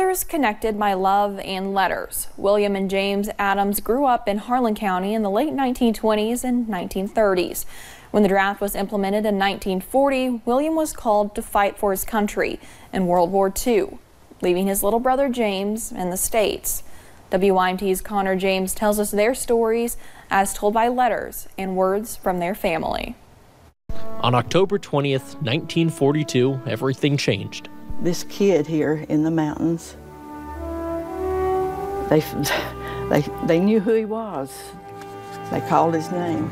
brothers connected by love and letters. William and James Adams grew up in Harlan County in the late 1920s and 1930s. When the draft was implemented in 1940, William was called to fight for his country in World War II, leaving his little brother James in the States. WYMT's Connor James tells us their stories as told by letters and words from their family. On October 20th, 1942, everything changed. This kid here in the mountains, they knew who he was. They called his name.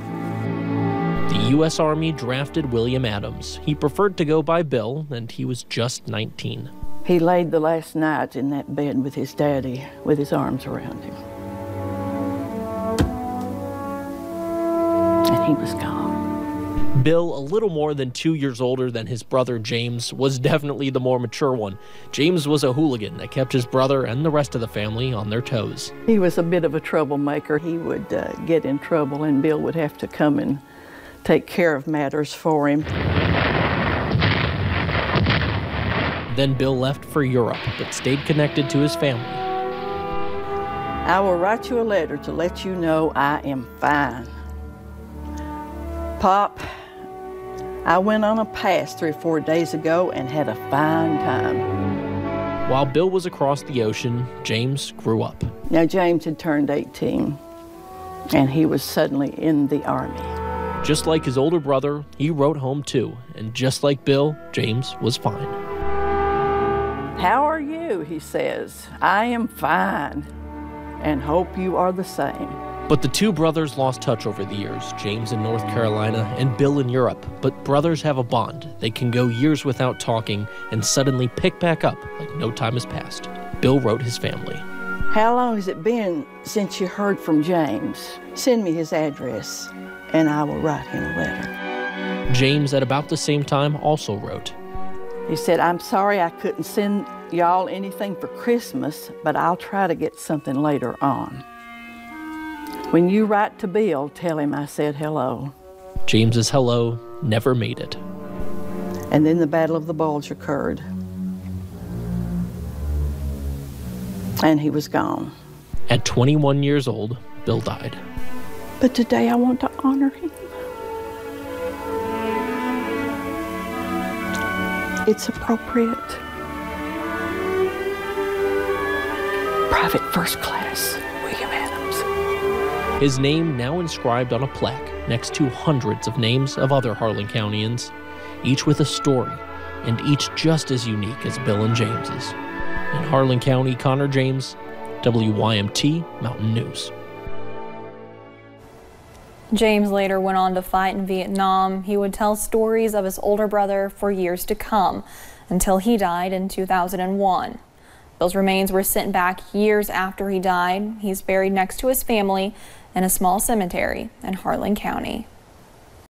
The U.S. Army drafted William Adams. He preferred to go by Bill, and he was just 19. He laid the last night in that bed with his daddy, with his arms around him. And he was gone. Bill, a little more than 2 years older than his brother James, was definitely the more mature one. James was a hooligan that kept his brother and the rest of the family on their toes. He was a bit of a troublemaker. He would get in trouble, and Bill would have to come and take care of matters for him. Then Bill left for Europe, but stayed connected to his family. I will write you a letter to let you know I am fine. Pop, I went on a pass 3 or 4 days ago and had a fine time. While Bill was across the ocean, James grew up. Now, James had turned 18, and he was suddenly in the Army. Just like his older brother, he wrote home too, and just like Bill, James was fine. How are you, he says. I am fine, and hope you are the same. But the two brothers lost touch over the years, James in North Carolina and Bill in Europe. But brothers have a bond. They can go years without talking and suddenly pick back up like no time has passed. Bill wrote his family. How long has it been since you heard from James? Send me his address, and I will write him a letter. James, at about the same time, also wrote. He said, I'm sorry I couldn't send y'all anything for Christmas, but I'll try to get something later on. When you write to Bill, tell him I said hello. James's hello never made it. And then the Battle of the Bulge occurred. And he was gone. At 21 years old, Bill died. But today I want to honor him. It's appropriate. Private First Class, William Adams. His name now inscribed on a plaque next to hundreds of names of other Harlan Countyans, each with a story, and each just as unique as Bill and James's. In Harlan County, Connor James, WYMT Mountain News. James later went on to fight in Vietnam. He would tell stories of his older brother for years to come, until he died in 2001. Bill's remains were sent back years after he died. He's buried next to his family in a small cemetery in Harlan County.